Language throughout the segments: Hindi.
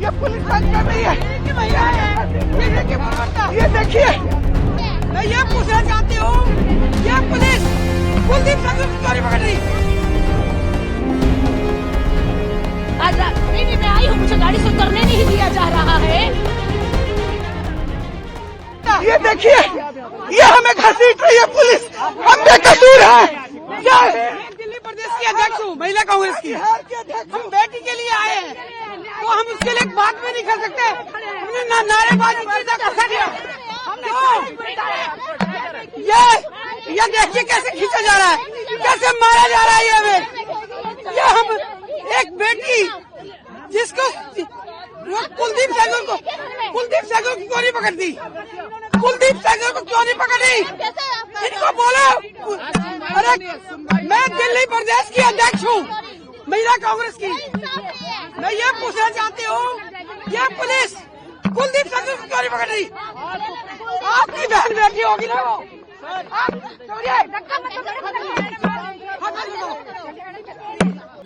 ये पुलिस जांच कर रही है। ये देखिए, मैं ये पूछना चाहती हूँ, ये पुलिस कुलदीप संधू की चोरी पकड़ रही। नहीं, मैं आई हूँ, मुझे गाड़ी से उतरने नहीं दिया जा रहा है। ये देखिए, ये हमें घसीट रही है पुलिस, हम बेकसूर है। क्या दिल्ली प्रदेश की अध्यक्ष हूँ, महिला कांग्रेस की, हम बेटी के लिए आए हैं, तो हम उसके लिए बात भी नहीं कर सकते। हमने नारेबाजी की ये देखिए कैसे खींचा जा रहा है, कैसे मारा जा रहा है। ये हमें, ये हम एक बेटी जिसको वो कुलदीप सेंगर की क्यों नहीं पकड़ दी? कुलदीप सेंगर को क्यों नहीं पकड़ी? इनको बोलो। अरे मैं दिल्ली प्रदेश की अध्यक्ष हूँ, महिला कांग्रेस की, मैं ये पूछना चाहती हूँ, ये पुलिस कुलदीप सेंगर को क्यों नहीं पकड़ रही? आपकी बहन बेटी होगी ना वो,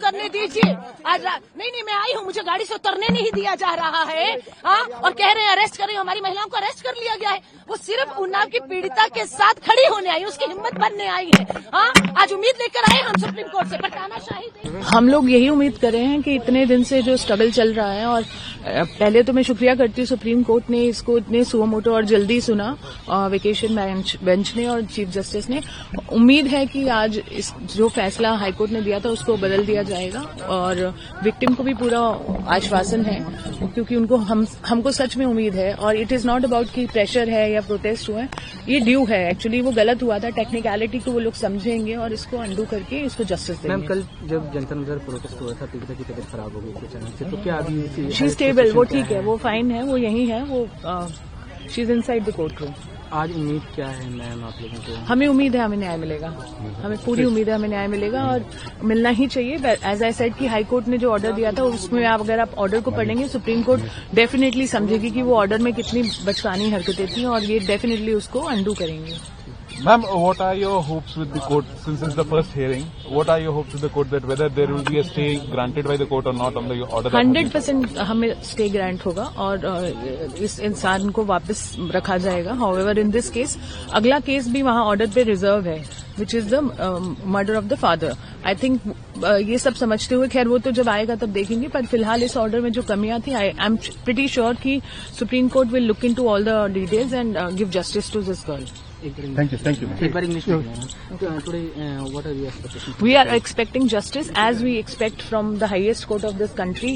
करने दीजिए। आज नहीं, मैं आई हूँ, मुझे गाड़ी से उतरने नहीं दिया जा रहा है। हाँ, और कह रहे हैं अरेस्ट करें, हमारी महिलाओं को अरेस्ट कर लिया गया है। वो सिर्फ उन्नाव की पीड़िता के साथ खड़ी होने आई, उसकी हिम्मत बनने आई है। हाँ, आज उम्मीद लेकर आए हम सुप्रीम कोर्ट से, पर तानाशाही। हम लोग यही उम्मीद कर रहे हैं कि इतने दिन से जो स्ट्रगल चल रहा है, और पहले तो मैं शुक्रिया करती हूँ सुप्रीम कोर्ट ने इसको इतने सुओ मोटो और जल्दी सुना, वेकेशन बेंच ने और चीफ जस्टिस ने। उम्मीद है कि आज इस जो फैसला हाईकोर्ट ने दिया था उसको बदल दिया जाएगा, और विक्टिम को भी पूरा आश्वासन है, क्योंकि उनको हमको सच में उम्मीद है। और इट इज नॉट अबाउट कि प्रेशर है या प्रोटेस्ट हुआ है, ये ड्यू है। एक्चुअली वो गलत हुआ था, टेक्निकलिटी को वो लोग समझेंगे और इसको अंडू करके इसको जस्टिस देंगे। मैम, कल जब जनता नगर प्रोटेस्ट हुआ था, पीड़िता की तबीयत खराब हो गई थी अचानक से, तो क्या अभी शी स्टेबल, वो ठीक है, वो फाइन है, वो यही है, वो she is inside the court room. आज उम्मीद क्या है मैम आप लोगों को? हमें उम्मीद है हमें न्याय मिलेगा, हमें पूरी उम्मीद है हमें न्याय मिलेगा, और मिलना ही चाहिए। एज आई सेड कि हाई कोर्ट ने जो ऑर्डर दिया था उसमें अगर आप ऑर्डर को पढ़ेंगे, सुप्रीम कोर्ट डेफिनेटली समझेगी कि वो ऑर्डर में कितनी बचकानी हरकतें थी, और ये डेफिनेटली उसको अंडू करेंगे। Ma'am, what are your hopes with the court since it's the first hearing? What are your hopes with the court that whether there will be a stay granted by the court or not on the order? 100% हमें स्टे ग्रांट होगा और इस इंसान को वापस रखा जाएगा। हाउएवर इन दिस केस अगला केस भी वहाँ ऑर्डर पे रिजर्व है, which is the murder of the father. I think ये सब समझते हुए, खैर वो तो जब आएगा तब देखेंगे, पर फिलहाल इस ऑर्डर में जो कमियां थी, आई एम प्रिटी श्योर कि Supreme Court will look into all the details and give justice to this girl. Thank you. एक बार इंग्लिश में today what are your expectations? We are expecting justice as we expect from the highest court of this country.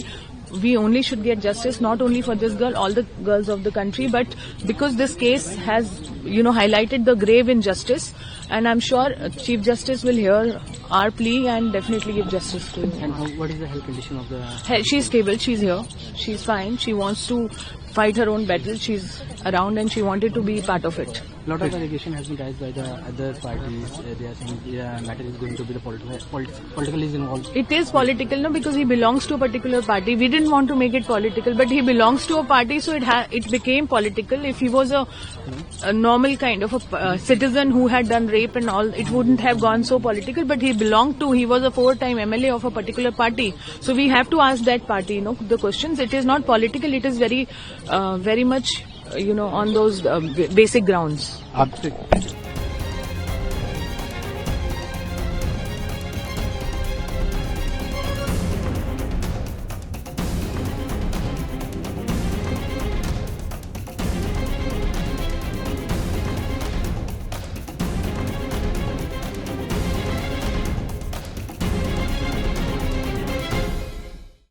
We only should get justice, not only for this girl, all the girls of the country, but because this case has, highlighted the grave injustice, and I'm sure Chief Justice will hear our plea and definitely give justice to her. And what is the health condition of the? She's stable, she's here, she's fine, she wants to fight her own battle, she's around and she wanted to be part of it. Lot of allegation has been raised by the other parties. They are saying the matter is going to be the political is involved. It is political, no, because he belongs to a particular party. We didn't want to make it political, but he belongs to a party, so it became political. If he was a normal kind of a citizen who had done rape and all, it wouldn't have gone so political. But he was a 4-time MLA of a particular party, so we have to ask that party, the questions. It is not political. It is very much, on those basic grounds.